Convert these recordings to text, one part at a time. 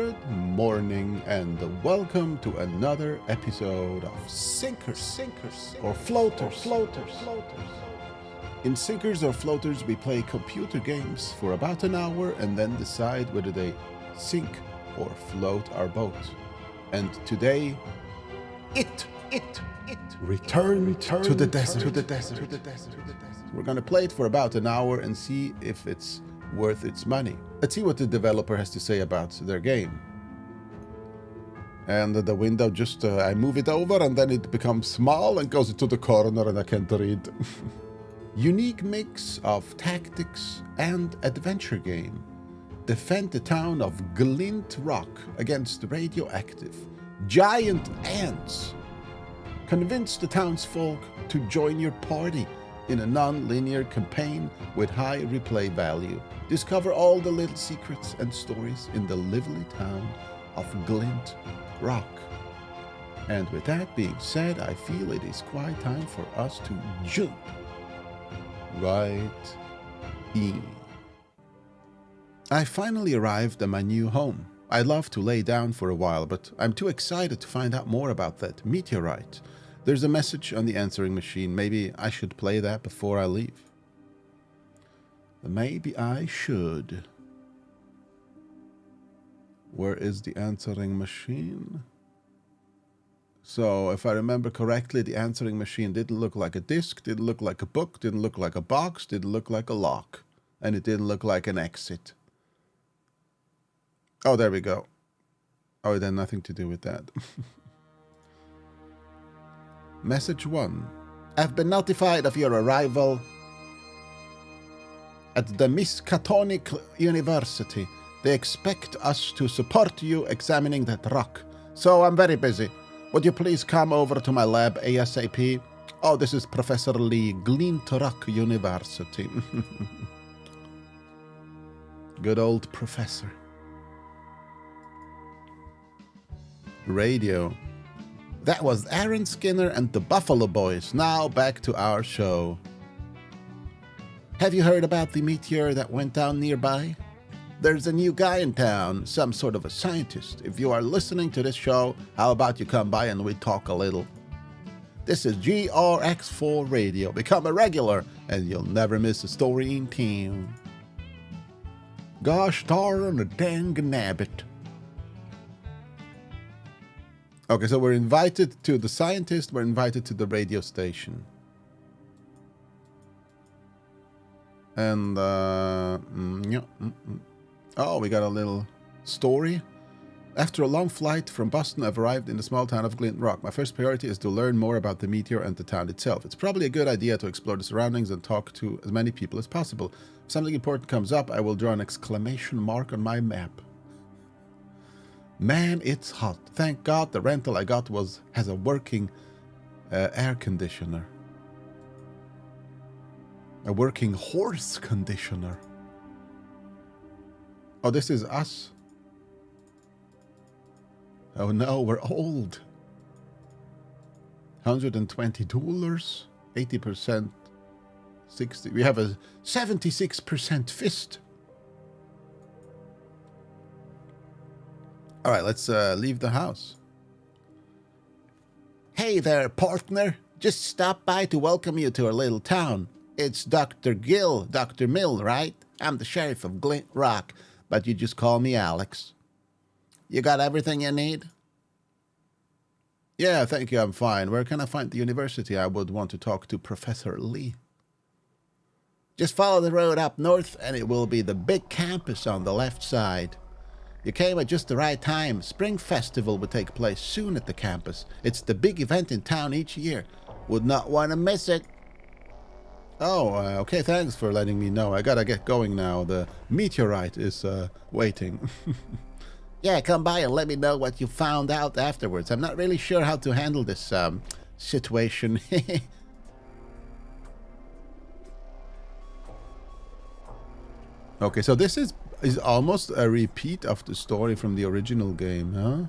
Good morning and welcome to another episode of Sinkers or Floaters. In Sinkers or Floaters, we play computer games for about an hour and then decide whether they sink or float our boat. And today, Return to the desert. We're gonna play it for about an hour and see if it's worth its money. Let's see what the developer has to say about their game. And the window just, I move it over and then it becomes small and goes into the corner and I can't read. Unique mix of tactics and adventure game. Defend the town of Glint Rock against radioactive giant ants. Convince the townsfolk to join your party in a non-linear campaign with high replay value. Discover all the little secrets and stories in the lively town of Glint Rock. And with that being said, I feel it is quite time for us to jump right in. I finally arrived at my new home. I'd love to lay down for a while, but I'm too excited to find out more about that meteorite. There's a message on the answering machine. Maybe I should play that before I leave. Maybe I should. Where is the answering machine? So, if I remember correctly, the answering machine didn't look like a disc, didn't look like a book, didn't look like a box, didn't look like a lock, and it didn't look like an exit. Oh, there we go. Oh, it had nothing to do with that. Message 1. I've been notified of your arrival at the Miskatonic University. They expect us to support you examining that rock. So I'm very busy. Would you please come over to my lab ASAP? Oh, this is Professor Lee, Glint Rock University. Good old professor. Radio. That was Aaron Skinner and the Buffalo Boys. Now back to our show. Have you heard about the meteor that went down nearby? There's a new guy in town, some sort of a scientist. If you are listening to this show, how about you come by and we talk a little? This is GRX4 Radio. Become a regular and you'll never miss a story in town. Gosh darn a dang nabbit. Okay, so we're invited to the scientist, we're invited to the radio station. And, oh, we got a little story. After a long flight from Boston, I've arrived in the small town of Glint Rock. My first priority is to learn more about the meteor and the town itself. It's probably a good idea to explore the surroundings and talk to as many people as possible. If something important comes up, I will draw an exclamation mark on my map. Man, it's hot. Thank God the rental I got has a working air conditioner. A working horse conditioner. Oh, this is us. Oh no, we're old. $120, 80%, 60. We have a 76% fist. All right, let's leave the house. Hey there, partner. Just stopped by to welcome you to our little town. It's Dr. Mill, right? I'm the sheriff of Glint Rock, but you just call me Alex. You got everything you need? Yeah, thank you, I'm fine. Where can I find the university? I would want to talk to Professor Lee. Just follow the road up north, and it will be the big campus on the left side. You came at just the right time. Spring Festival will take place soon at the campus. It's the big event in town each year. Would not want to miss it. Oh, okay, thanks for letting me know. I gotta get going now. The meteorite is waiting. Yeah, come by and let me know what you found out afterwards. I'm not really sure how to handle this situation. Okay, so this is almost a repeat of the story from the original game, huh?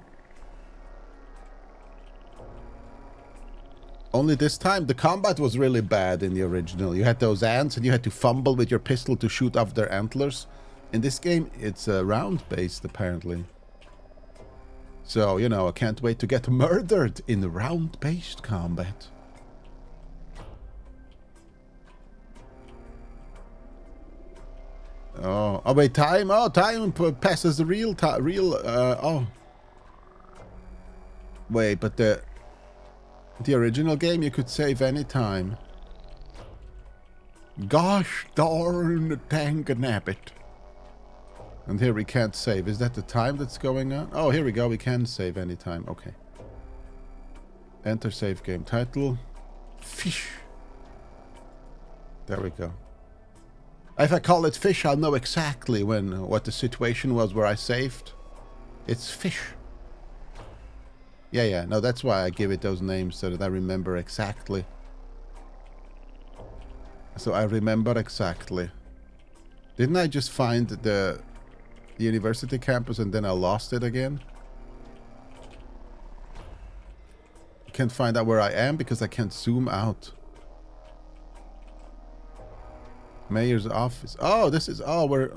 Only this time, the combat was really bad in the original. You had those ants and you had to fumble with your pistol to shoot off their antlers. In this game, it's round-based, apparently. So, you know, I can't wait to get murdered in round-based combat. Oh, wait, time? Oh, time passes the real time. Oh. Wait, but the original game you could save any time. Gosh darn dang-nabbit. And here we can't save. Is that the time that's going on? Oh, here we go. We can save anytime. Okay. Enter save game title. Fish. There we go. If I call it fish, I'll know exactly what the situation was where I saved. It's fish. Yeah. No, that's why I give it those names, so that I remember exactly. So I remember exactly. Didn't I just find the university campus and then I lost it again? I can't find out where I am because I can't zoom out. Mayor's office. Oh, this is... Oh, we're...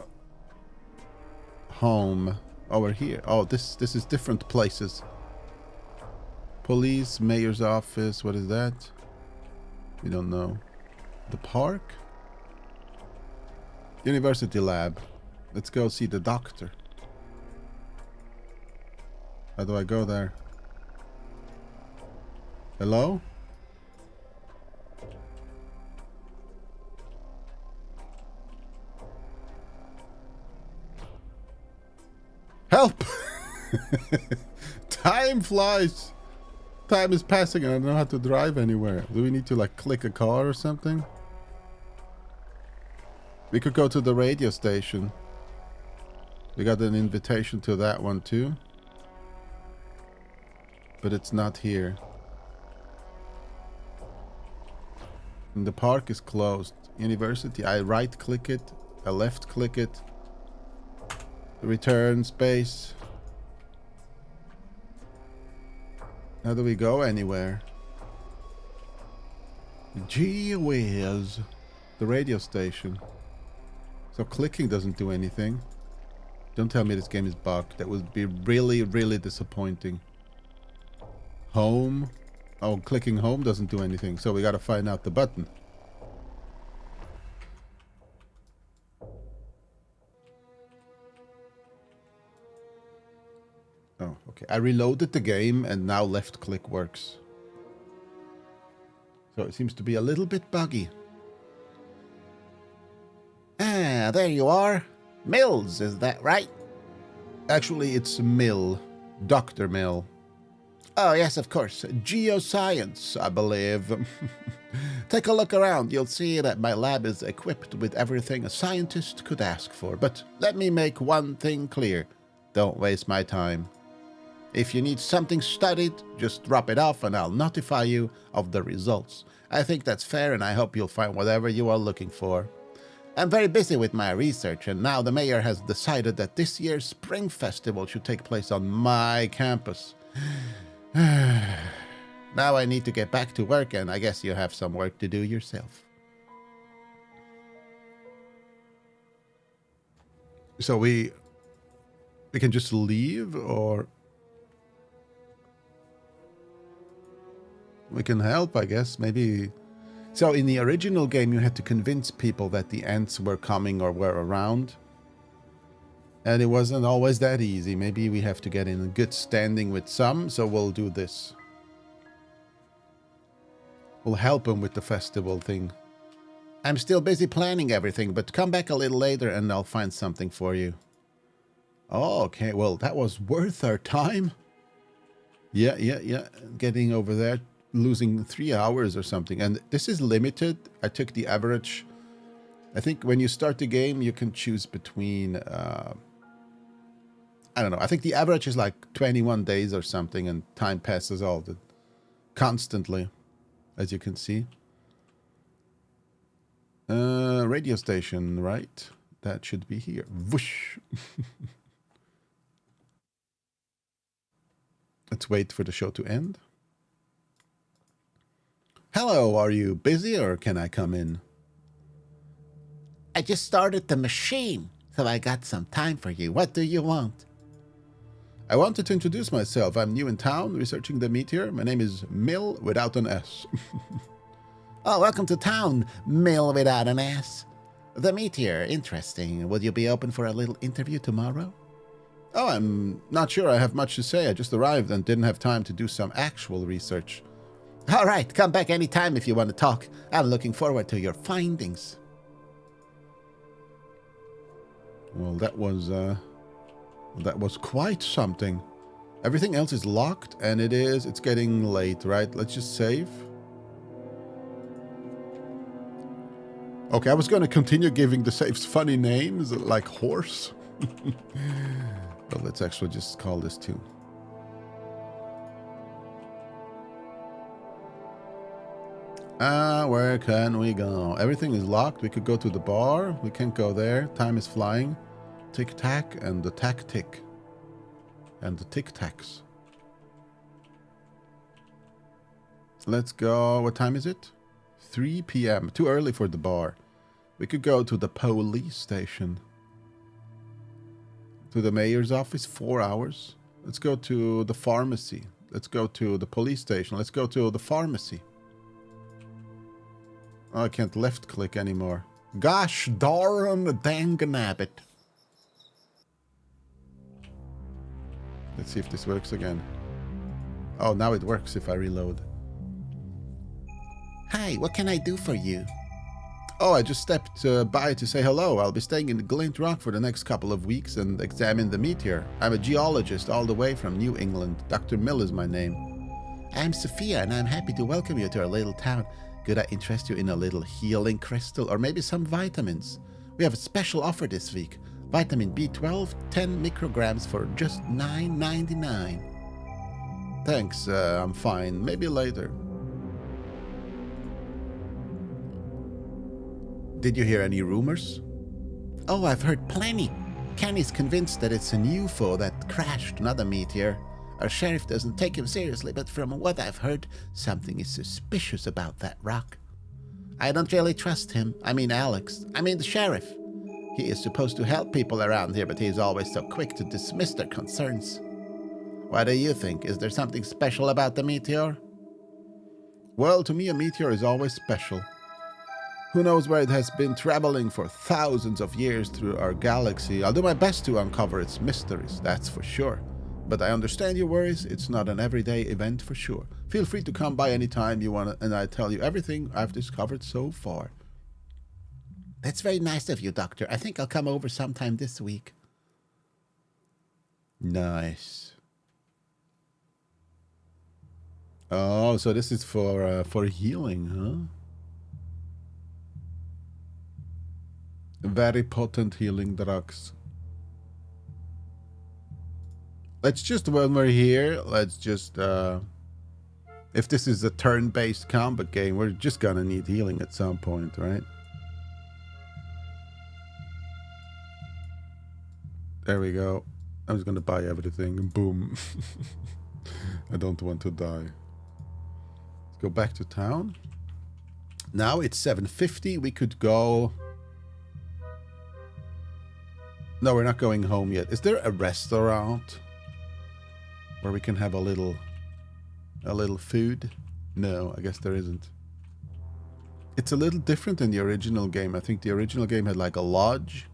Home. Oh, we're here. Oh, this is different places. Police, mayor's office. What is that? We don't know. The park? University lab. Let's go see the doctor. How do I go there? Hello? Help! Time flies! Time is passing and I don't know how to drive anywhere. Do we need to like click a car or something? We could go to the radio station. We got an invitation to that one too. But it's not here. And the park is closed. University, I right click it. I left click it. Return space. How do we go anywhere? Gee whiz. The radio station. So clicking doesn't do anything. Don't tell me this game is bugged. That would be really, really disappointing. Home. Oh, clicking home doesn't do anything. So we gotta find out the button. Oh, okay. I reloaded the game and now left click works. So it seems to be a little bit buggy. Ah, there you are. Mills, is that right? Actually, it's Mill. Dr. Mill. Oh, yes, of course. Geoscience, I believe. Take a look around. You'll see that my lab is equipped with everything a scientist could ask for. But let me make one thing clear. Don't waste my time. If you need something studied, just drop it off and I'll notify you of the results. I think that's fair and I hope you'll find whatever you are looking for. I'm very busy with my research and now the mayor has decided that this year's Spring Festival should take place on my campus. Now I need to get back to work and I guess you have some work to do yourself. So we can just leave or... We can help, I guess. Maybe... So in the original game, you had to convince people that the ants were coming or were around. And it wasn't always that easy. Maybe we have to get in a good standing with some, so we'll do this. We'll help them with the festival thing. I'm still busy planning everything, but come back a little later and I'll find something for you. Oh, okay. Well, that was worth our time. Yeah. Getting over there. Losing 3 hours or something, and this is limited. I took the average. I think when you start the game you can choose between I don't know, I think the average is like 21 days or something, and time passes constantly, as you can see. Radio station, right? That should be here. Whoosh. Let's wait for the show to end. Hello, are you busy or can I come in? I just started the machine, so I got some time for you. What do you want? I wanted to introduce myself. I'm new in town, researching the meteor. My name is Mill without an S. Oh, welcome to town, Mill without an S. The meteor, interesting. Would you be open for a little interview tomorrow? Oh, I'm not sure I have much to say. I just arrived and didn't have time to do some actual research. All right, come back anytime if you want to talk. I'm looking forward to your findings. Well, that was quite something. Everything else is locked, and it's getting late, right? Let's just save. Okay, I was going to continue giving the saves funny names, like horse. But let's actually just call this 2. Where can we go? Everything is locked. We could go to the bar. We can't go there. Time is flying. Tic-tac and the tac-tick. And the tic-tacs. Let's go. What time is it? 3 p.m. Too early for the bar. We could go to the police station. To the mayor's office, 4 hours. Let's go to the pharmacy. Let's go to the police station. Let's go to the pharmacy. Oh, I can't left click anymore. Gosh darn dang nabbit. Let's see if this works again. Oh, now it works if I reload. Hi, what can I do for you? Oh, I just stepped by to say hello. I'll be staying in Glint Rock for the next couple of weeks and examine the meteor. I'm a geologist all the way from New England. Dr. Mill is my name. I'm Sophia, and I'm happy to welcome you to our little town. Could I interest you in a little healing crystal or maybe some vitamins? We have a special offer this week. Vitamin B12, 10 micrograms for just $9.99. Thanks, I'm fine. Maybe later. Did you hear any rumors? Oh, I've heard plenty. Kenny's convinced that it's an UFO that crashed, not a meteor. Our sheriff doesn't take him seriously, but from what I've heard, something is suspicious about that rock. I don't really trust him. I mean Alex. I mean the sheriff. He is supposed to help people around here, but he's always so quick to dismiss their concerns. What do you think? Is there something special about the meteor? Well, to me a meteor is always special. Who knows where it has been traveling for thousands of years through our galaxy. I'll do my best to uncover its mysteries, that's for sure. But I understand your worries. It's not an everyday event for sure. Feel free to come by anytime you want, and I'll tell you everything I've discovered so far. That's very nice of you, Doctor. I think I'll come over sometime this week. Nice. Oh, so this is for healing, huh? Very potent healing drugs. Let's just, when we're here, let's just, if this is a turn-based combat game, we're just gonna need healing at some point, right? There we go. I was gonna buy everything, and boom. I don't want to die. Let's go back to town. Now it's 7:50. We could go... No, we're not going home yet. Is there a restaurant where we can have a little food? No, I guess there isn't. It's a little different than the original game. I think the original game had like a lodge.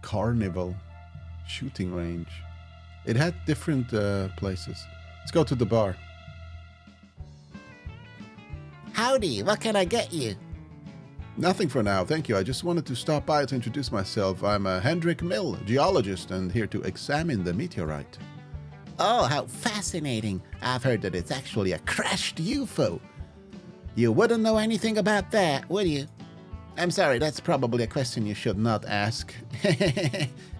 Carnival. Shooting range. It had different places. Let's go to the bar. Howdy, what can I get you? Nothing for now, thank you. I just wanted to stop by to introduce myself. I'm Hendrik Mill, geologist, and here to examine the meteorite. Oh, how fascinating. I've heard that it's actually a crashed UFO. You wouldn't know anything about that, would you? I'm sorry, that's probably a question you should not ask.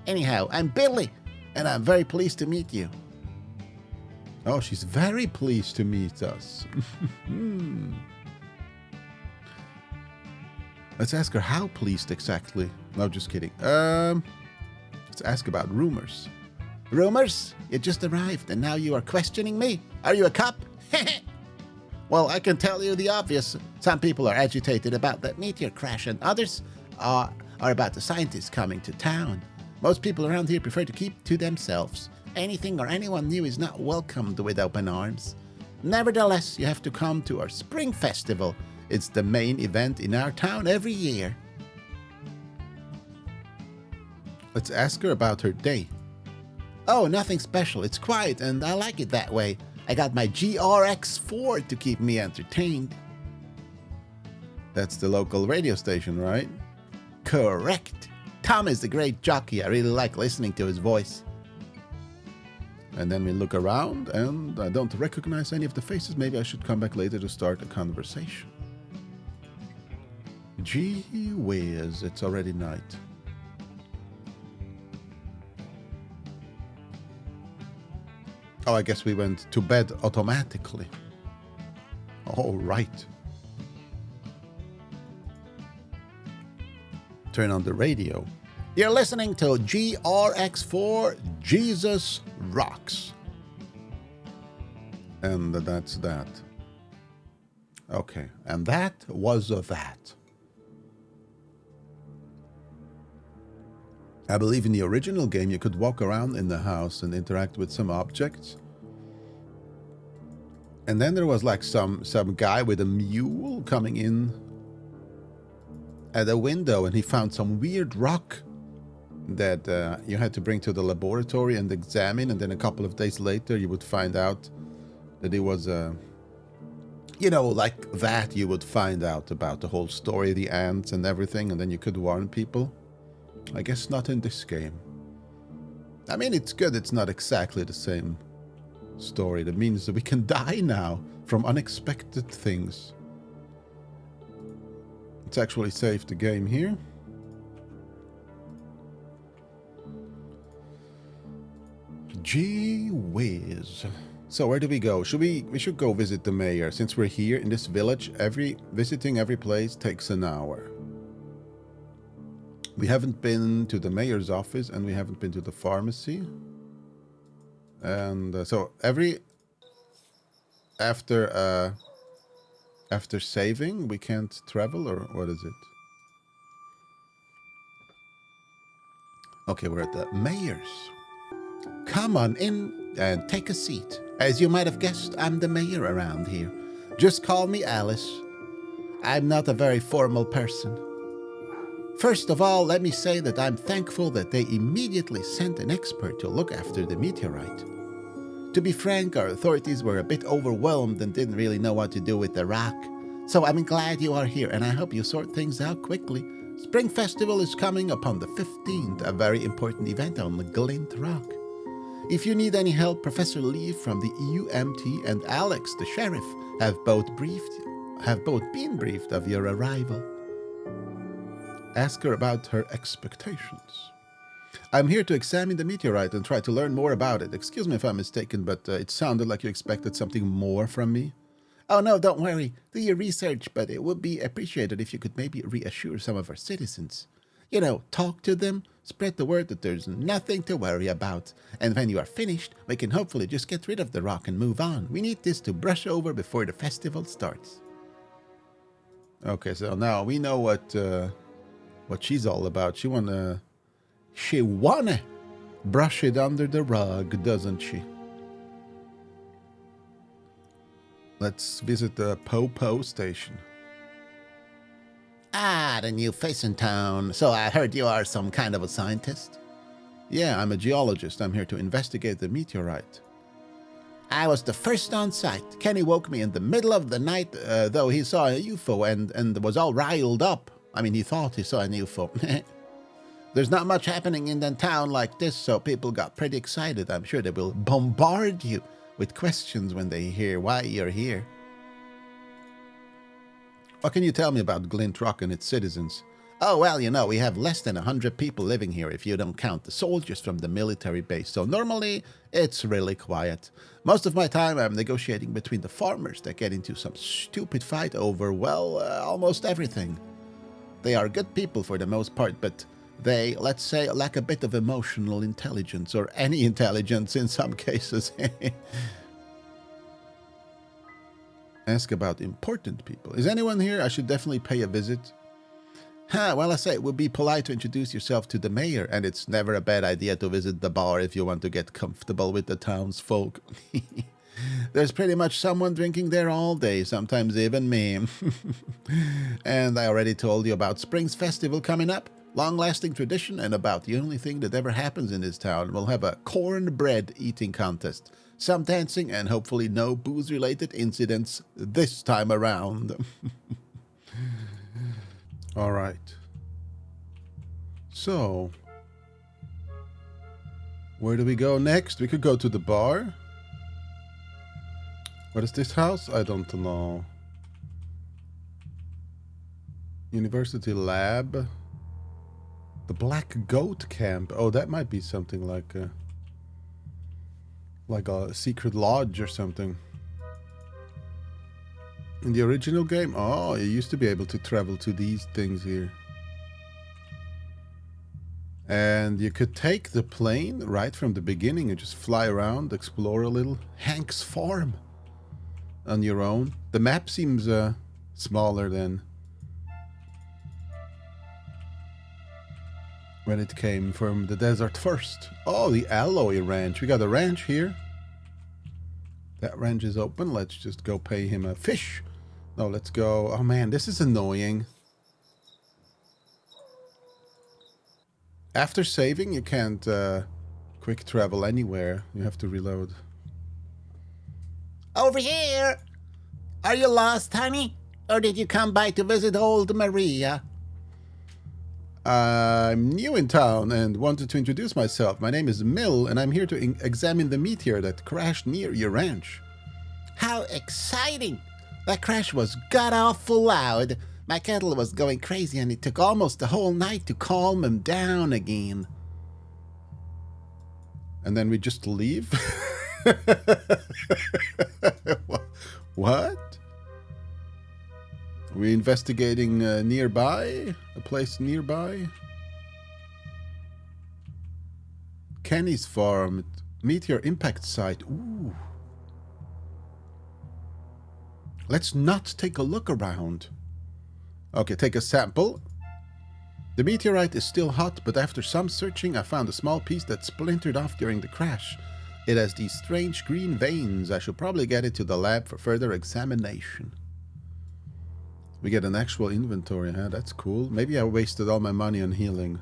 Anyhow, I'm Billy, and I'm very pleased to meet you. Oh, she's very pleased to meet us. Let's ask her how pleased exactly. No, just kidding. Let's ask about rumors. Rumors? You just arrived and now you are questioning me? Are you a cop? Well, I can tell you the obvious. Some people are agitated about that meteor crash and others are or about the scientists coming to town. Most people around here prefer to keep to themselves. Anything or anyone new is not welcomed with open arms. Nevertheless, you have to come to our Spring Festival. It's the main event in our town every year. Let's ask her about her day. Oh, nothing special. It's quiet, and I like it that way. I got my GRX4 to keep me entertained. That's the local radio station, right? Correct. Tom is the great jockey. I really like listening to his voice. And then we look around, and I don't recognize any of the faces. Maybe I should come back later to start a conversation. Gee whiz, it's already night. Oh, I guess we went to bed automatically. All right. Turn on the radio. You're listening to GRX4 Jesus Rocks. And that's that. Okay, and that was that. I believe in the original game you could walk around in the house and interact with some objects. And then there was like some guy with a mule coming in at a window, and he found some weird rock that you had to bring to the laboratory and examine, and then a couple of days later you would find out that it was like that you would find out about the whole story, the ants and everything, and then you could warn people. I guess not in this game. I mean, it's good it's not exactly the same story. That means that we can die now from unexpected things. Let's actually save the game here. Gee whiz. So where do we go? We should go visit the mayor. Since we're here in this village, visiting every place takes an hour. We haven't been to the mayor's office, and we haven't been to the pharmacy. And so after saving, we can't travel, or what is it? Okay, we're at the mayor's. Come on in and take a seat. As you might have guessed, I'm the mayor around here. Just call me Alice. I'm not a very formal person. First of all, let me say that I'm thankful that they immediately sent an expert to look after the meteorite. To be frank, our authorities were a bit overwhelmed and didn't really know what to do with the rock. So I'm glad you are here, and I hope you sort things out quickly. Spring Festival is coming upon the 15th, a very important event on the Glint Rock. If you need any help, Professor Lee from the EUMT and Alex, the sheriff, have both been briefed of your arrival. Ask her about her expectations. I'm here to examine the meteorite and try to learn more about it. Excuse me if I'm mistaken, but it sounded like you expected something more from me. Oh no, don't worry. Do your research, but it would be appreciated if you could maybe reassure some of our citizens. You know, talk to them, spread the word that there's nothing to worry about. And when you are finished, we can hopefully just get rid of the rock and move on. We need this to brush over before the festival starts. Okay, so now we know what she's all about. She wanna brush it under the rug, doesn't she? Let's visit the Po station. Ah, the new face in town. So I heard you are some kind of a scientist? Yeah, I'm a geologist. I'm here to investigate the meteorite. I was the first on site. Kenny woke me in the middle of the night, though he saw a UFO and was all riled up. I mean, he thought he saw an UFO. There's not much happening in the town like this, so people got pretty excited. I'm sure they will bombard you with questions when they hear why you're here. What can you tell me about Glint Rock and its citizens? Oh, well, you know, we have less than 100 people living here if you don't count the soldiers from the military base, so normally it's really quiet. Most of my time I'm negotiating between the farmers that get into some stupid fight over, well, almost everything. They are good people for the most part, but they, let's say, lack a bit of emotional intelligence, or any intelligence in some cases. Ask about important people. Is anyone here I should definitely pay a visit? Well, I say it would be polite to introduce yourself to the mayor, and it's never a bad idea to visit the bar if you want to get comfortable with the townsfolk. There's pretty much someone drinking there all day, sometimes even me. And I already told you about Spring's Festival coming up. Long-lasting tradition and about the only thing that ever happens in this town. We'll have a cornbread eating contest, some dancing, and hopefully no booze-related incidents this time around. All right. So, where do we go next? We could go to the bar. What is this house? I don't know. University lab. The Black Goat Camp. Oh, that might be something like a secret lodge or something. In the original game, oh, you used to be able to travel to these things here. And you could take the plane right from the beginning and just fly around, explore a little. Hank's Farm on your own. The map seems smaller than when it came from the desert first. Oh, the Alloy Ranch. We got a ranch here. That ranch is open. Let's just go pay him a fish. No, let's go. Oh man, this is annoying. After saving, you can't quick travel anywhere. You have to reload. Over here! Are you lost, honey? Or did you come by to visit old Maria? I'm new in town and wanted to introduce myself. My name is Mill, and I'm here to examine the meteor that crashed near your ranch. How exciting! That crash was god-awful loud. My kettle was going crazy, and it took almost the whole night to calm him down again. And then we just leave? What? Are we investigating nearby? A place nearby? Kenny's farm. Meteor impact site. Ooh. Let's not take a look around. Okay, take a sample. The meteorite is still hot, but after some searching, I found a small piece that splintered off during the crash. It has these strange green veins. I should probably get it to the lab for further examination. We get an actual inventory, huh? That's cool. Maybe I wasted all my money on healing.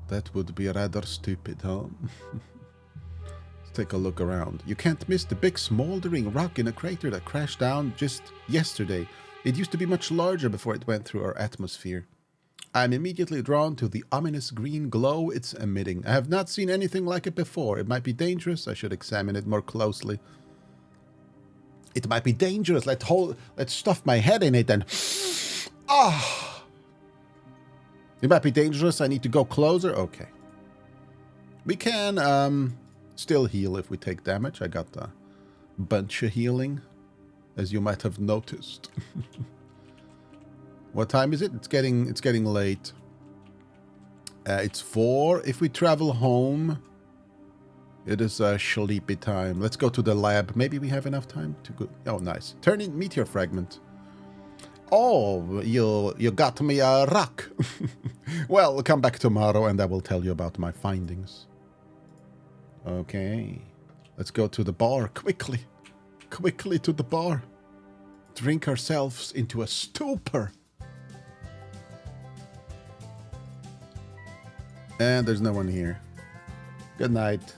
That would be rather stupid, huh? Let's take a look around. You can't miss the big smoldering rock in a crater that crashed down just yesterday. It used to be much larger before it went through our atmosphere. I'm immediately drawn to the ominous green glow it's emitting. I have not seen anything like it before. It might be dangerous. I should examine it more closely. It might be dangerous. Let's stuff my head in it and... Ah! It might be dangerous. I need to go closer. Okay. We can still heal if we take damage. I got a bunch of healing, as you might have noticed. What time is it? It's getting late. It's 4. If we travel home, it is a sleepy time. Let's go to the lab. Maybe we have enough time to go. Oh, nice. Turn in meteor fragment. Oh, you got me a rock. Well, come back tomorrow and I will tell you about my findings. Okay. Let's go to the bar quickly. Quickly to the bar. Drink ourselves into a stupor. And there's no one here. Good night.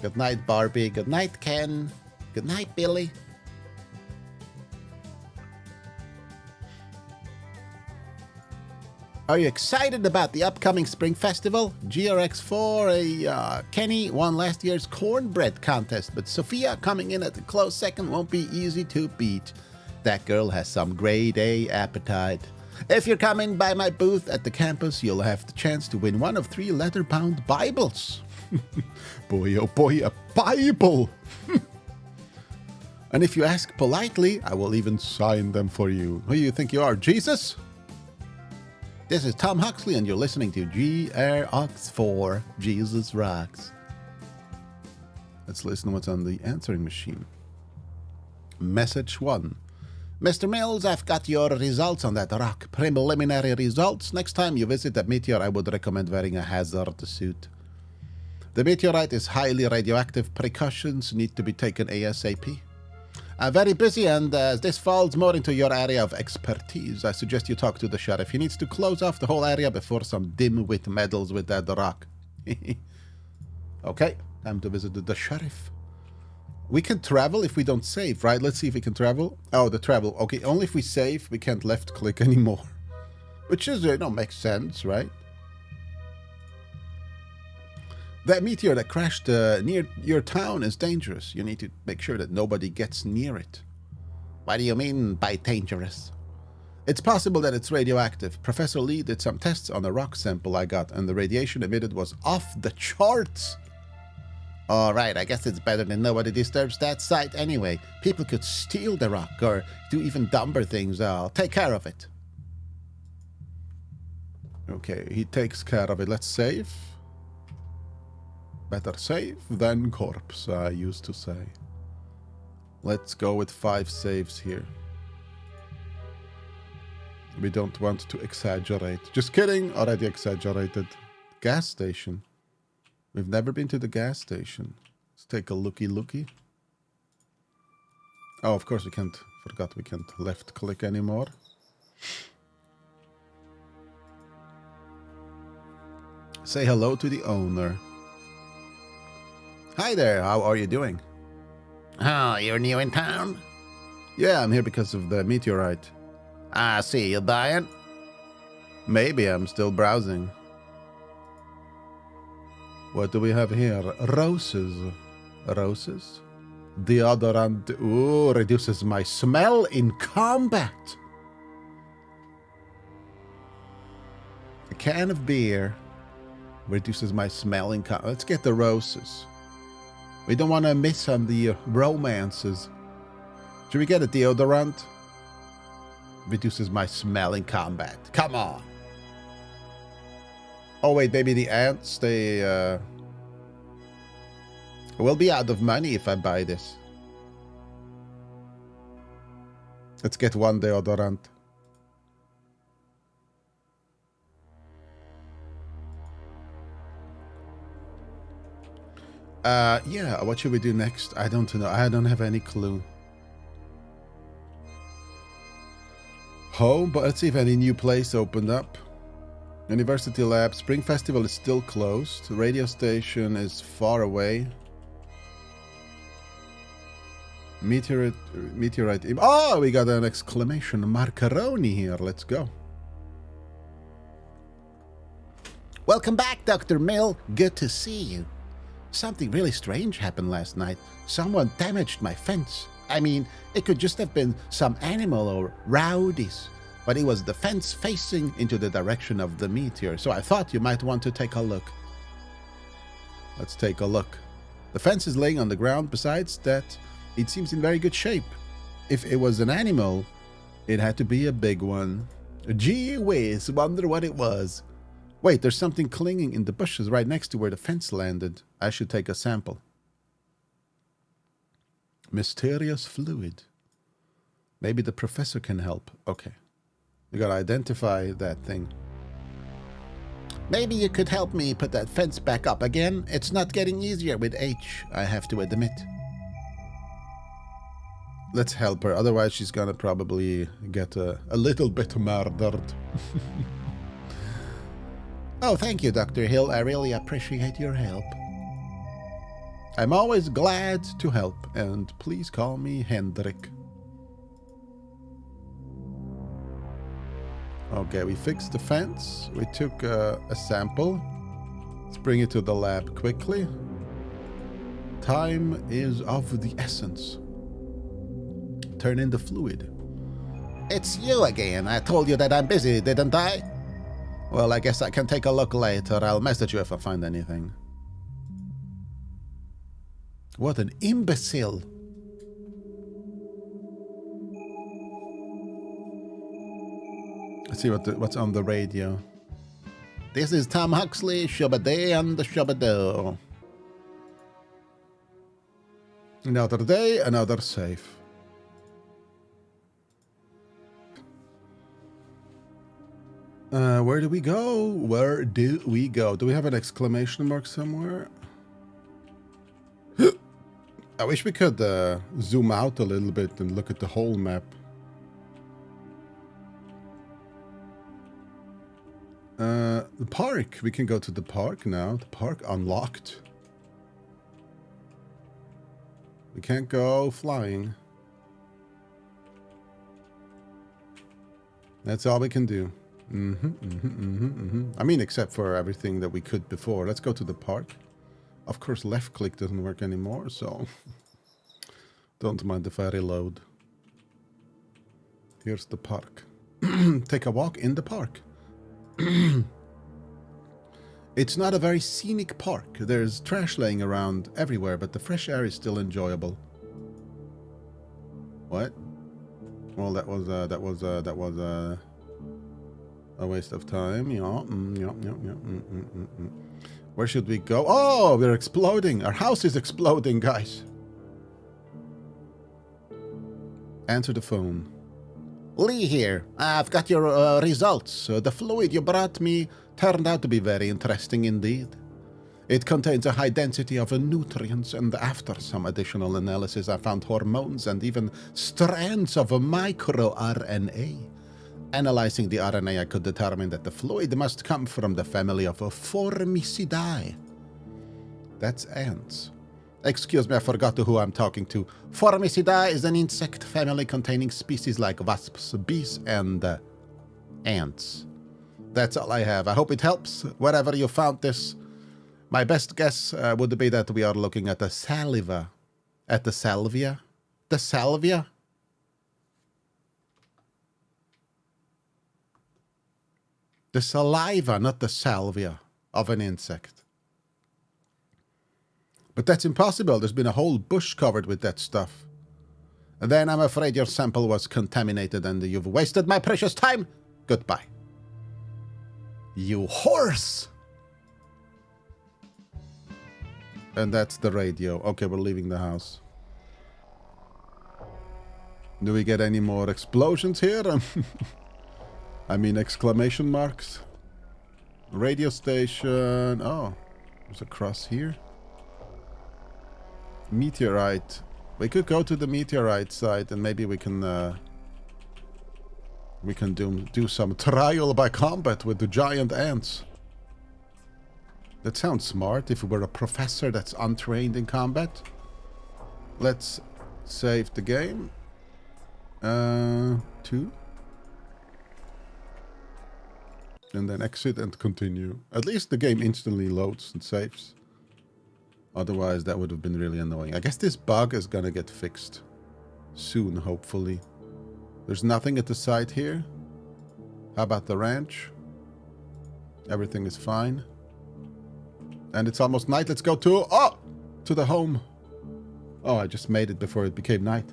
Good night, Barbie. Good night, Ken. Good night, Billy. Are you excited about the upcoming Spring Festival? GRX4, Kenny won last year's cornbread contest, but Sophia coming in at a close second won't be easy to beat. That girl has some grade A appetite. If you're coming by my booth at the campus, you'll have the chance to win one of 3 leather-bound Bibles. Boy, oh boy, a Bible! And if you ask politely, I will even sign them for you. Who do you think you are, Jesus? This is Tom Huxley, and you're listening to GRX4, Jesus Rocks. Let's listen to what's on the answering machine. Message 1. Mr. Mills, I've got your results on that rock. Preliminary results. Next time you visit that meteor, I would recommend wearing a hazard suit. The meteorite is highly radioactive. Precautions need to be taken ASAP. I'm very busy, and as this falls more into your area of expertise, I suggest you talk to the sheriff. He needs to close off the whole area before some dimwit meddles with that rock. Okay, time to visit the sheriff. We can travel if we don't save, right? Let's see if we can travel. Oh, the travel. Okay, only if we save, we can't left-click anymore. Which is, makes sense, right? That meteor that crashed near your town is dangerous. You need to make sure that nobody gets near it. What do you mean by dangerous? It's possible that it's radioactive. Professor Lee did some tests on a rock sample I got, and the radiation emitted was off the charts. All right, I guess it's better than nobody disturbs that site anyway. People could steal the rock or do even dumber things. I'll take care of it. Okay, he takes care of it. Let's save. Better save than corpse, I used to say. Let's go with 5 saves here. We don't want to exaggerate. Just kidding, already exaggerated. Gas station. We've never been to the gas station. Let's take a looky. Oh, of course we can't. Forgot we can't left click anymore. Say hello to the owner. Hi there, how are you doing? Oh, you're new in town? Yeah, I'm here because of the meteorite. I see you buying. Maybe, I'm still browsing. What do we have here? Roses. Roses? Deodorant. Ooh, reduces my smell in combat. A can of beer reduces my smell in combat. Let's get the roses. We don't want to miss on the romances. Should we get a deodorant? Reduces my smell in combat. Come on. Oh, wait, maybe the ants, they, will be out of money if I buy this. Let's get 1 deodorant. Yeah, what should we do next? I don't know. I don't have any clue. Home, but let's see if any new place opened up. University Lab. Spring Festival is still closed. The radio station is far away. Meteorite. Oh, we got an exclamation marcaroni here. Let's go. Welcome back, Dr. Mill. Good to see you. Something really strange happened last night. Someone damaged my fence. I mean, it could just have been some animal or rowdies. But it was the fence facing into the direction of the meteor, so I thought you might want to take a look. Let's take a look. The fence is laying on the ground. Besides that, it seems in very good shape. If it was an animal, it had to be a big one. Gee whiz, wonder what it was. Wait, there's something clinging in the bushes right next to where the fence landed. I should take a sample. Mysterious fluid. Maybe the professor can help. Okay. We gotta identify that thing. Maybe you could help me put that fence back up again. It's not getting easier with H, I have to admit. Let's help her, otherwise she's gonna probably get a little bit murdered. Oh, thank you, Dr. Hill. I really appreciate your help. I'm always glad to help, and please call me Hendrik. Okay, we fixed the fence. We took a sample. Let's bring it to the lab quickly. Time is of the essence. Turn in the fluid. It's you again. I told you that I'm busy, didn't I? Well, I guess I can take a look later. I'll message you if I find anything. What an imbecile. Let's see what's on the radio. This is Tom Huxley, Shubba-day and the Shubba-do. Another day, another safe. Where do we go? Where do we go? Do we have an exclamation mark somewhere? I wish we could zoom out a little bit and look at the whole map. The park. We can go to the park now. The park unlocked. We can't go flying. That's all we can do. I mean, except for everything that we could before. Let's go to the park. Of course, left click doesn't work anymore, so don't mind if I reload. Here's the park. Take a walk in the park. It's not a very scenic park. There's trash laying around everywhere, but the fresh air is still enjoyable. What? Well, that was a waste of time. Yeah. Where should we go? Oh, we're exploding. Our house is exploding, guys. Answer the phone. Lee here. I've got your results. The fluid you brought me turned out to be very interesting indeed. It contains a high density of nutrients, and after some additional analysis, I found hormones and even strands of microRNA. Analyzing the RNA, I could determine that the fluid must come from the family of Formicidae. That's ants. Excuse me, I forgot who I'm talking to. Formicidae is an insect family containing species like wasps, bees, and ants. That's all I have. I hope it helps wherever you found this. My best guess would be that we are looking at the saliva. At the salvia? The salvia? The saliva, not the salvia, of an insect. But that's impossible. There's been a whole bush covered with that stuff. And then I'm afraid your sample was contaminated and you've wasted my precious time. Goodbye. You horse! And that's the radio. Okay, we're leaving the house. Do we get any more explosions here? I mean, exclamation marks. Radio station. Oh, there's a cross here. Meteorite. We could go to the meteorite site and maybe we can do some trial by combat with the giant ants. That sounds smart if we were a professor that's untrained in combat. Let's save the game. 2. And then exit and continue. At least the game instantly loads and saves. Otherwise, that would have been really annoying. I guess this bug is gonna get fixed soon, hopefully. There's nothing at the site here. How about the ranch? Everything is fine. And it's almost night. Let's go to the home. Oh, I just made it before it became night.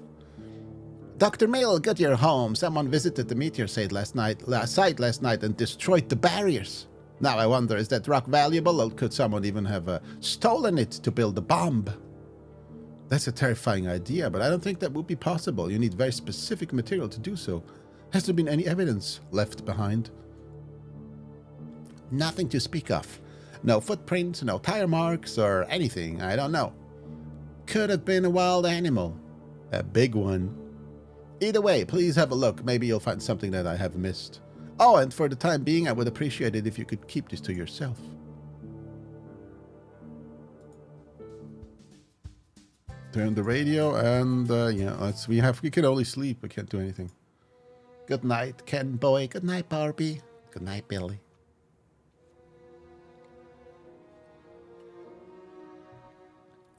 Dr. Mill, get your home. Someone visited the meteor site last night and destroyed the barriers. Now I wonder, is that rock valuable, or could someone even have stolen it to build a bomb? That's a terrifying idea, but I don't think that would be possible. You need very specific material to do so. Has there been any evidence left behind? Nothing to speak of. No footprints, no tire marks, or anything. I don't know. Could have been a wild animal. A big one. Either way, please have a look. Maybe you'll find something that I have missed. Oh, and for the time being, I would appreciate it if you could keep this to yourself. Turn the radio and yeah, we can only sleep. We can't do anything. Good night, Ken boy. Good night, Barbie. Good night, Billy.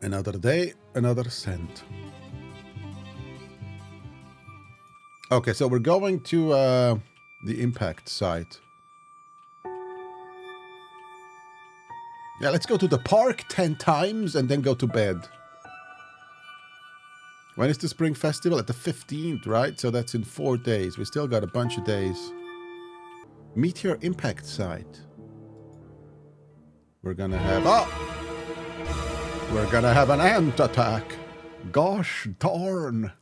Another day, another scent. Okay, so we're going to the impact site. Yeah, let's go to the park 10 times and then go to bed. When is the Spring Festival? At the 15th, right? So that's in 4 days. We still got a bunch of days. Meteor impact site. We're gonna have... We're gonna have an ant attack. Gosh darn.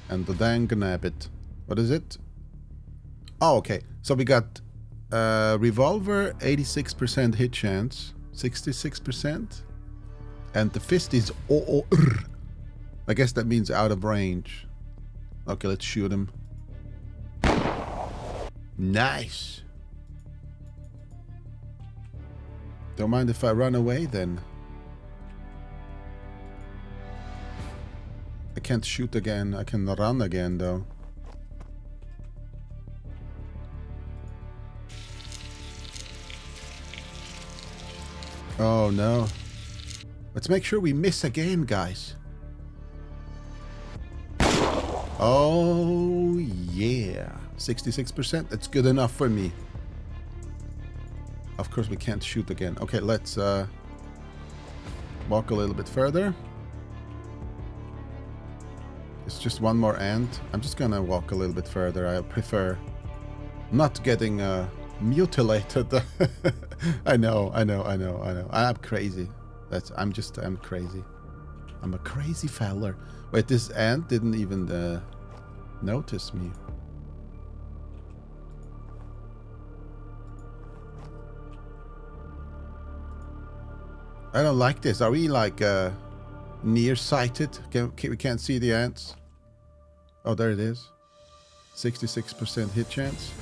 And the dang nabbit. What is it? Oh, okay. So we got revolver, 86% hit chance, 66%. And the fist is OOR. I guess that means out of range. Okay, let's shoot him. Nice. Don't mind if I run away then. I can't shoot again. I can run again though. Oh no. Let's make sure we miss again, guys. Oh yeah. 66%. That's good enough for me. Of course we can't shoot again. Okay, let's walk a little bit further. It's just one more ant. I'm just gonna walk a little bit further. I prefer not getting mutilated. I know. I'm crazy. I'm crazy. I'm a crazy feller. Wait, this ant didn't even notice me. I don't like this. Are we like nearsighted? We can't see the ants. Oh, there it is. 66% hit chance.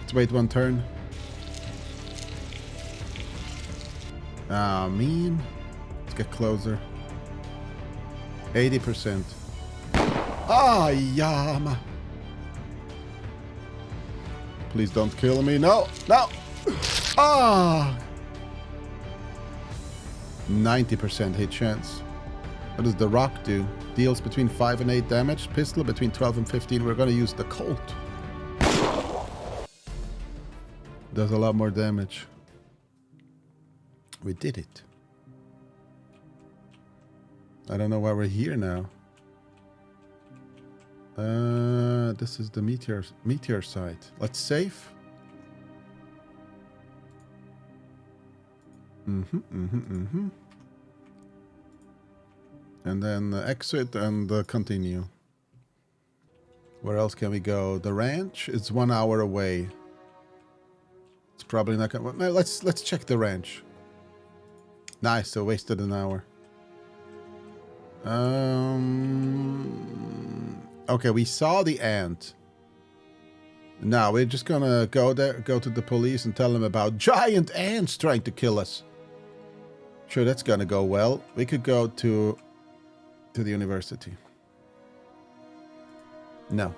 Let's wait one turn. Ah, man. Let's get closer. 80%. Ah, yama. Please don't kill me. No. Ah. 90% hit chance. What does the rock do? Deals between 5 and 8 damage. Pistol between 12 and 15. We're going to use the Colt. Does a lot more damage. We did it. I don't know why we're here now. This is the meteor site. Let's save. And then exit and continue. Where else can we go? The ranch is 1 hour away. It's probably not gonna. Well, let's check the ranch. Nice, so wasted an hour. Okay, we saw the ant. Now we're just gonna go to the police and tell them about giant ants trying to kill us. Sure, that's gonna go well. We could go to the university. No.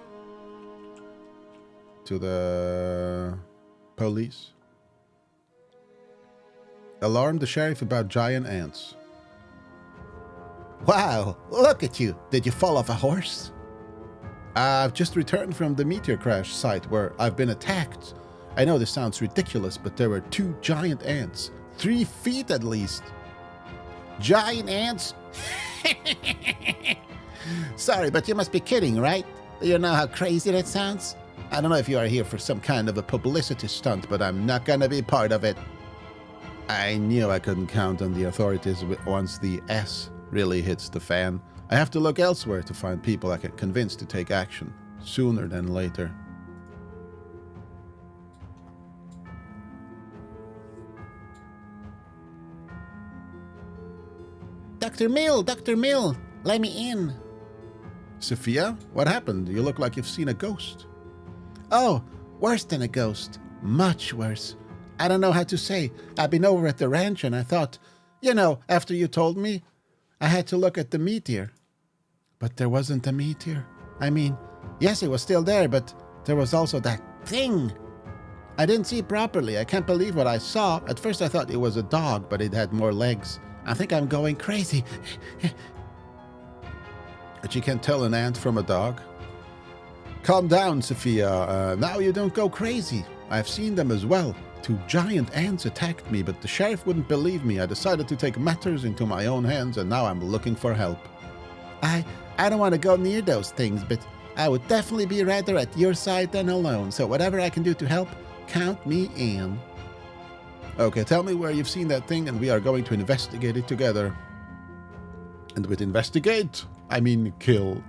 To the police. Alarm the sheriff about giant ants. Wow, look at you. Did you fall off a horse? I've just returned from the meteor crash site where I've been attacked. I know this sounds ridiculous, but there were 2 giant ants. 3 feet at least. Giant ants? Sorry, but you must be kidding, right? You know how crazy that sounds? I don't know if you are here for some kind of a publicity stunt, but I'm not gonna be part of it. I knew I couldn't count on the authorities once the S really hits the fan. I have to look elsewhere to find people I can convince to take action, sooner than later. Dr. Mill, let me in. Sophia, what happened? You look like you've seen a ghost. Oh, worse than a ghost. Much worse. I don't know how to say. I've been over at the ranch and I thought, after you told me, I had to look at the meteor. But there wasn't a meteor. I mean, yes, it was still there, but there was also that thing. I didn't see properly. I can't believe what I saw. At first I thought it was a dog, but it had more legs. I think I'm going crazy. But you can't tell an ant from a dog? Calm down, Sophia. Now you don't go crazy. I've seen them as well. 2 giant ants attacked me, but the sheriff wouldn't believe me. I decided to take matters into my own hands, and now I'm looking for help. I don't want to go near those things, but I would definitely be rather at your side than alone. So whatever I can do to help, count me in. Okay, tell me where you've seen that thing, and we are going to investigate it together. And with investigate, I mean kill.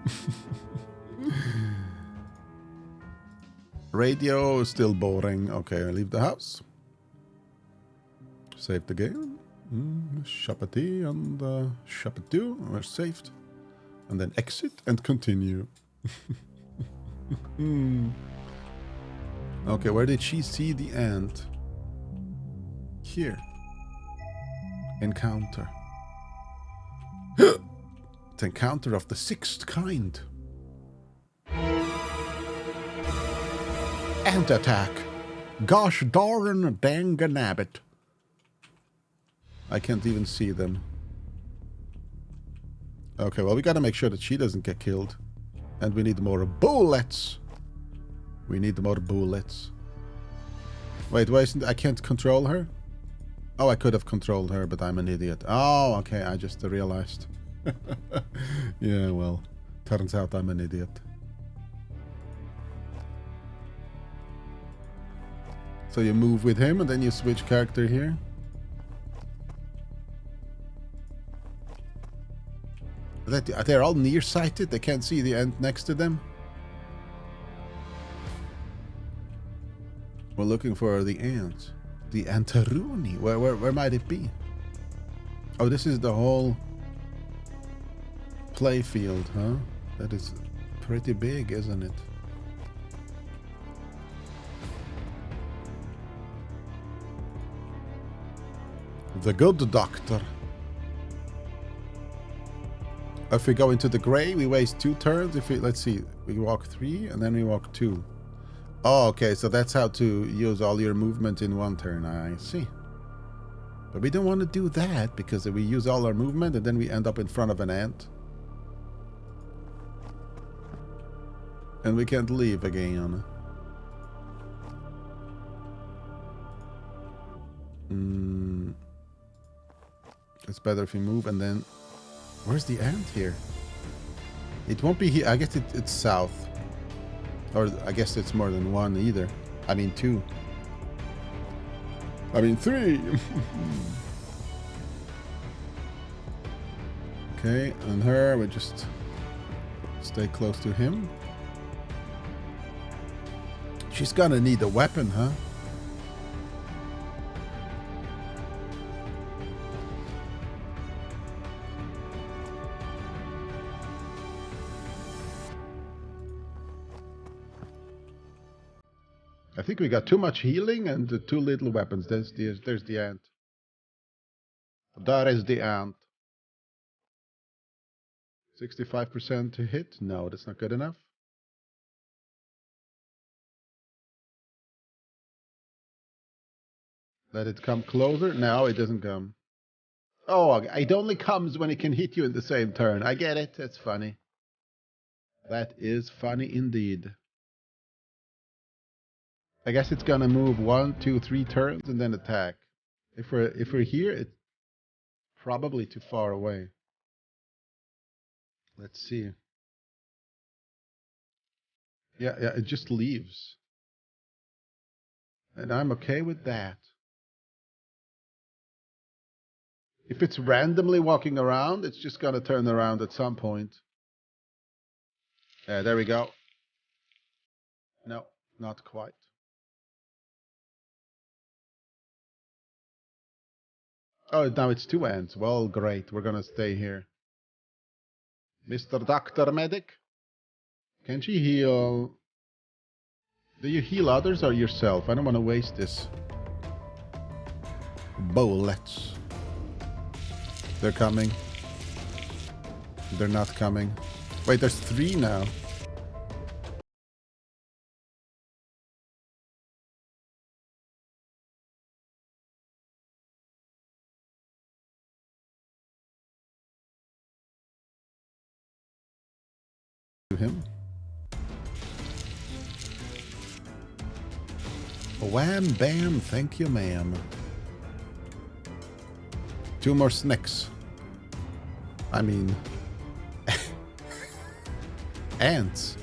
Radio is still boring. Okay, I leave the house. Save the game. Shapati and Shapatu are saved. And then exit and continue. Okay, where did she see the ant? Here. Encounter. It's encounter of the sixth kind. Ant attack. Gosh darn dang nabbit. I can't even see them. Okay, well, we gotta make sure that she doesn't get killed. And we need more bullets. We need more bullets. Wait, why isn't... I can't control her? Oh, I could have controlled her, but I'm an idiot. Oh, okay, I just realized. Yeah, well, turns out I'm an idiot. So you move with him, and then you switch character here. They're all nearsighted. They can't see the ant next to them. We're looking for the ant. The Antaruni. Where might it be? Oh, this is the whole play field, huh? That is pretty big, isn't it? The good doctor. If we go into the gray, we waste 2 turns. If we, let's see, we walk 3 and then we walk 2. Oh, okay, so that's how to use all your movement in 1 turn. I see. But we don't want to do that because we use all our movement and then we end up in front of an ant. And we can't leave again. It's better if we move and then... Where's the ant here? It won't be here. I guess it's south. Or I guess it's more than 1 either. I mean 2. I mean 3. Okay, and her, we just stay close to him. She's gonna need a weapon, huh? I think we got too much healing and too little weapons. There's the ant. There is the ant. 65% to hit? No, that's not good enough. Let it come closer. No, it doesn't come. Oh, it only comes when it can hit you in the same turn. I get it. That's funny. That is funny indeed. I guess it's gonna move 1, 2, 3 turns and then attack. If we're here, it's probably too far away. Let's see. Yeah, it just leaves. And I'm okay with that. If it's randomly walking around, it's just gonna turn around at some point. There we go. No, not quite. Oh, now it's 2 ants. Well, great. We're gonna stay here. Mr. Doctor Medic? Can she heal? Do you heal others or yourself? I don't want to waste this. Bullets. They're coming. They're not coming. Wait, there's 3 now. Him. Wham bam, thank you ma'am. 2 more snacks. I mean ants.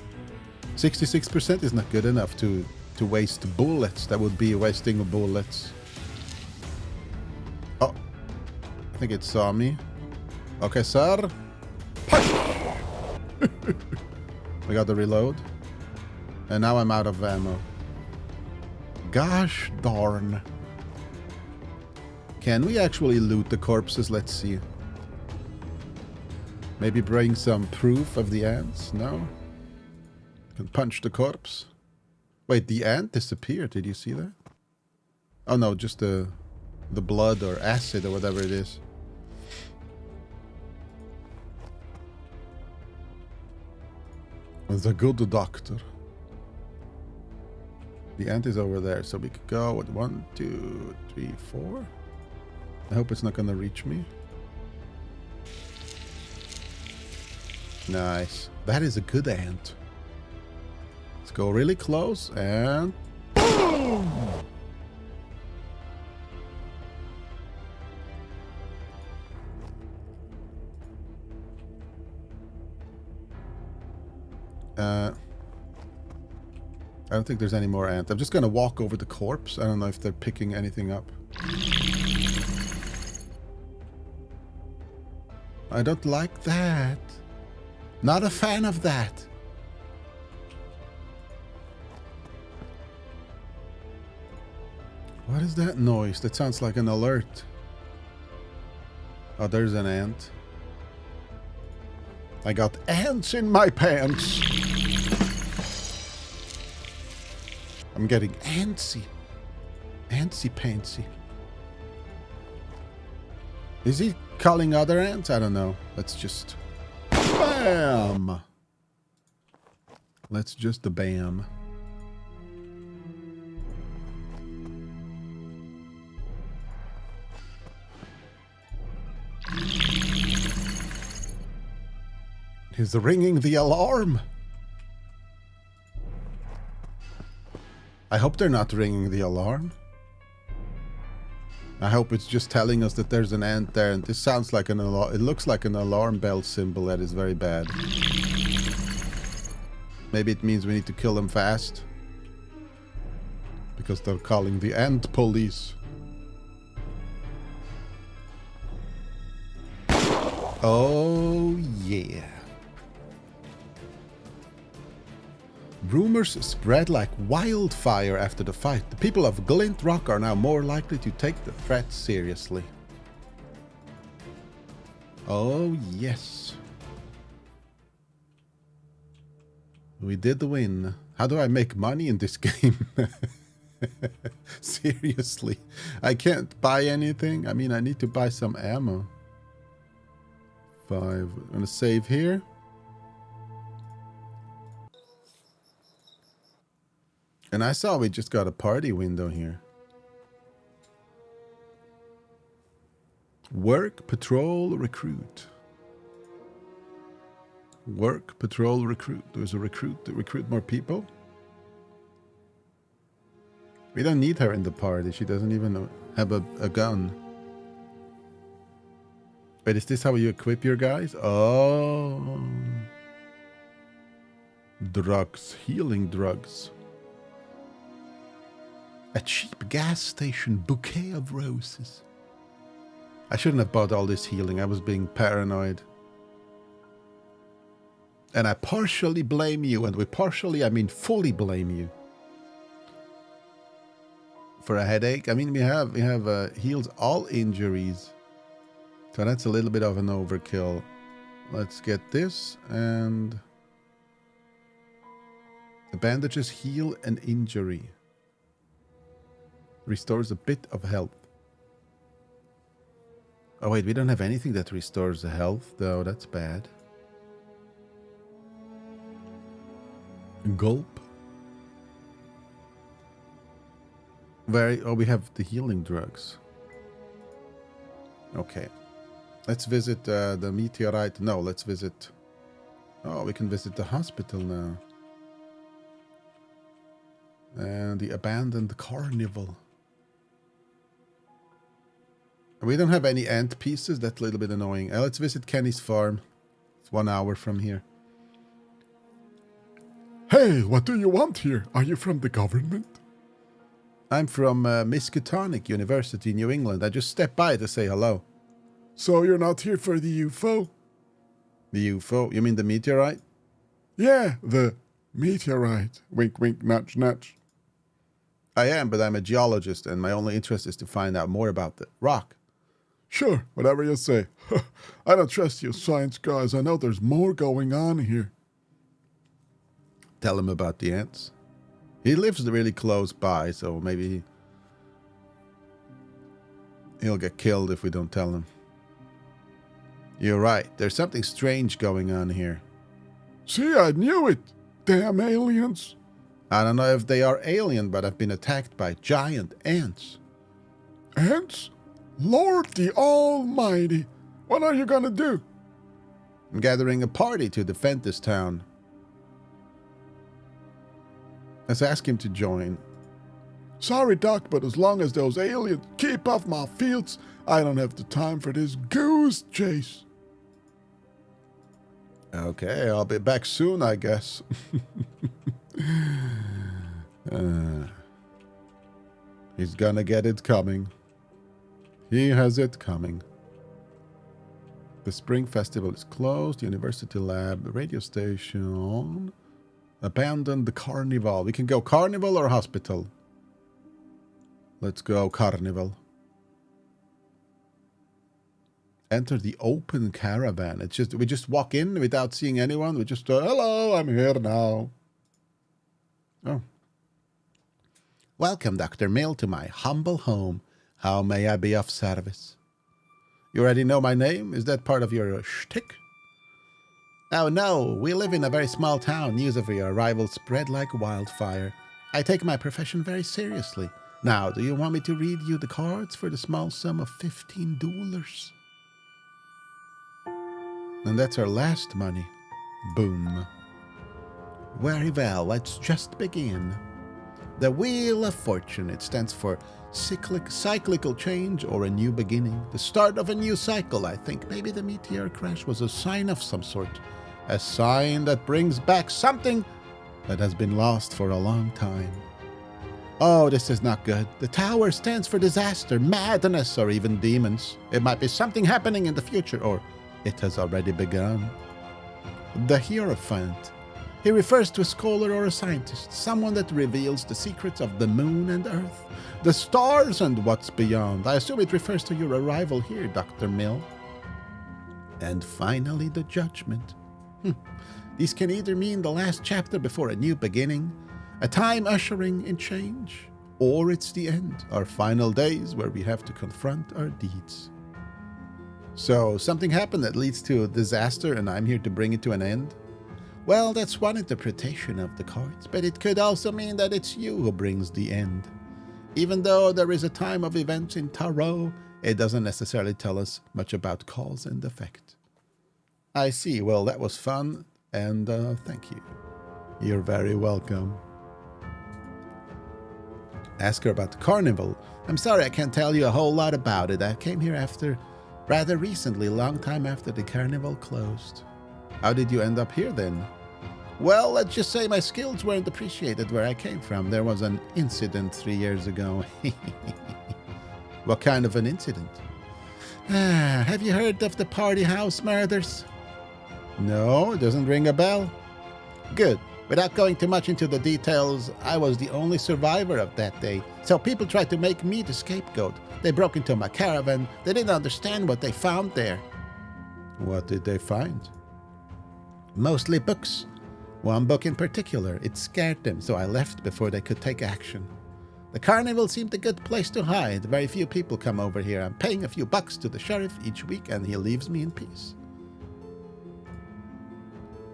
66% is not good enough to waste bullets. That would be wasting bullets. Oh, I think it saw me. Okay, sir. We got the reload. And now I'm out of ammo. Gosh darn. Can we actually loot the corpses? Let's see. Maybe bring some proof of the ants? No? Can punch the corpse. Wait, the ant disappeared. Did you see that? Oh no, just the blood or acid or whatever it is. The good doctor. The ant is over there, so we could go with 1, 2, 3, 4. I hope it's not gonna reach me. Nice. That is a good ant. Let's go really close and boom! I don't think there's any more ants. I'm just gonna walk over the corpse. I don't know if they're picking anything up. I don't like that. Not a fan of that. What is that noise? That sounds like an alert. Oh, there's an ant. I got ants in my pants. I'm getting antsy. Antsy-pantsy. Is he calling other ants? I don't know. Let's just... Bam! Let's just bam. He's ringing the alarm. I hope they're not ringing the alarm. I hope it's just telling us that there's an ant there, and this sounds like an alarm. It looks like an alarm bell symbol that is very bad. Maybe it means we need to kill them fast. Because they're calling the ant police. Oh, yeah. Rumors spread like wildfire after the fight. The people of Glint Rock are now more likely to take the threat seriously. Oh, yes. We did win. How do I make money in this game? Seriously. I can't buy anything. I mean, I need to buy some ammo. 5. I'm gonna save here. And I saw we just got a party window here. Work, patrol, recruit. Work, patrol, recruit. There's a recruit to recruit more people. We don't need her in the party. She doesn't even have a gun. Wait, is this how you equip your guys? Oh. Drugs. Healing drugs. A cheap gas station bouquet of roses. I shouldn't have bought all this healing. I was being paranoid. And I partially blame you. And with partially, I mean fully blame you. For a headache. I mean, we have heals all injuries. So that's a little bit of an overkill. Let's get this. And the bandages heal an injury. Restores a bit of health. Oh wait, we don't have anything that restores the health, though. That's bad. Gulp. Oh, we have the healing drugs. Okay. Let's visit the meteorite. No, let's visit... Oh, we can visit the hospital now. And the abandoned carnival. We don't have any ant pieces. That's a little bit annoying. Let's visit Kenny's farm. It's 1 hour from here. Hey, what do you want here? Are you from the government? I'm from Miskatonic University, New England. I just stepped by to say hello. So you're not here for the UFO? The UFO? You mean the meteorite? Yeah, the meteorite. Wink, wink, nudge, nudge. I am, but I'm a geologist, and my only interest is to find out more about the rock. Sure, whatever you say. I don't trust you science guys. I know there's more going on here. Tell him about the ants. He lives really close by, so maybe he'll get killed if we don't tell him. You're right. There's something strange going on here. See, I knew it. Damn aliens. I don't know if they are alien, but I've been attacked by giant ants. Ants? Lord the Almighty. What are you gonna do? I'm gathering a party to defend this town. Let's ask him to join. Sorry, Doc, but as long as those aliens keep off my fields, I don't have the time for this goose chase. Okay, I'll be back soon, I guess. He's gonna get it coming. He has it coming. The Spring Festival is closed. University lab, radio station. Abandon the carnival. We can go carnival or hospital. Let's go carnival. Enter the open caravan. It's just we just walk in without seeing anyone. We just hello, I'm here now. Oh. Welcome, Dr. Mill, to my humble home. How may I be of service? You already know my name? Is that part of your shtick? Oh, no. We live in a very small town. News of your arrival spread like wildfire. I take my profession very seriously. Now, do you want me to read you the cards for the small sum of $15? And that's our last money. Boom. Very well, let's just begin. The Wheel of Fortune. It stands for cyclical change or a new beginning. The start of a new cycle, I think. Maybe the meteor crash was a sign of some sort. A sign that brings back something that has been lost for a long time. Oh, this is not good. The tower stands for disaster, madness, or even demons. It might be something happening in the future, or it has already begun. The Hierophant. He refers to a scholar or a scientist, someone that reveals the secrets of the moon and earth, the stars and what's beyond. I assume it refers to your arrival here, Dr. Mill. And finally, the Judgment. These can either mean the last chapter before a new beginning, a time ushering in change, or it's the end, our final days where we have to confront our deeds. So, something happened that leads to a disaster and I'm here to bring it to an end? Well, that's one interpretation of the cards, but it could also mean that it's you who brings the end. Even though there is a time of events in tarot, it doesn't necessarily tell us much about cause and effect. I see. Well, that was fun, and thank you. You're very welcome. Ask her about the carnival. I'm sorry I can't tell you a whole lot about it. I came here rather recently, long time after the carnival closed. How did you end up here then? Well, let's just say my skills weren't appreciated where I came from. There was an incident 3 years ago. What kind of an incident? Have you heard of the party house murders? No, it doesn't ring a bell. Good. Without going too much into the details, I was the only survivor of that day. So people tried to make me the scapegoat. They broke into my caravan. They didn't understand what they found there. What did they find? Mostly books. One book in particular. It scared them, so I left before they could take action. The carnival seemed a good place to hide. Very few people come over here. I'm paying a few bucks to the sheriff each week, and he leaves me in peace.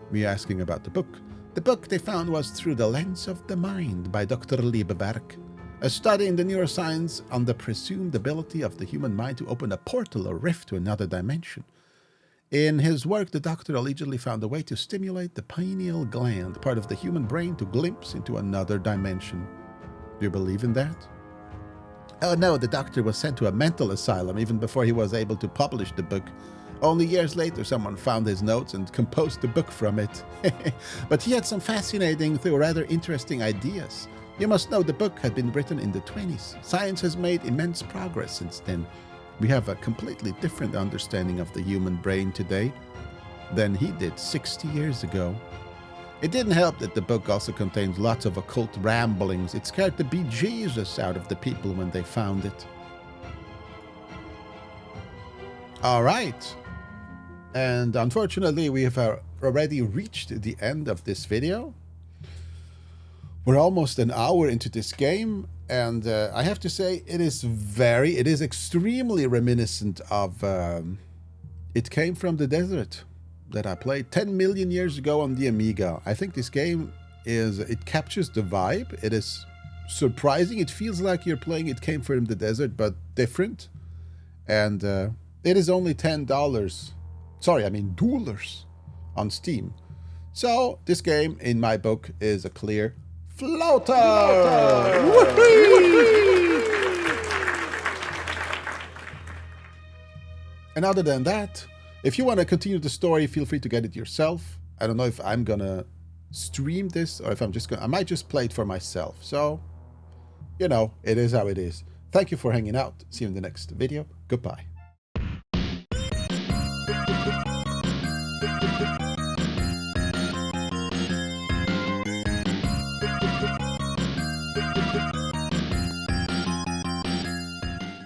Me asking about the book. The book they found was Through the Lens of the Mind by Dr. Liebeberg, a study in the neuroscience on the presumed ability of the human mind to open a portal or rift to another dimension. In his work, the doctor allegedly found a way to stimulate the pineal gland, part of the human brain, to glimpse into another dimension. Do you believe in that? Oh no, the doctor was sent to a mental asylum even before he was able to publish the book. Only years later, someone found his notes and composed the book from it. But he had some fascinating, though rather interesting ideas. You must know the book had been written in the 1920s. Science has made immense progress since then. We have a completely different understanding of the human brain today than he did 60 years ago. It didn't help that the book also contains lots of occult ramblings. It scared the bejesus out of the people when they found it. All right. And unfortunately, we have already reached the end of this video. We're almost an hour into this game, and I have to say it is extremely reminiscent of It Came from the Desert that I played 10 million years ago on the Amiga. I think this game it captures the vibe. It is surprising. It feels like you're playing It Came from the Desert, but different. And it is only $10. Sorry, I mean dollars on Steam. So this game, in my book, is a clear floater. And other than that, if you want to continue the story, feel free to get it yourself. I don't know if I'm gonna stream this or if I might just play it for myself. So, you know, it is how it is. Thank you for hanging out. See you in the next video. Goodbye.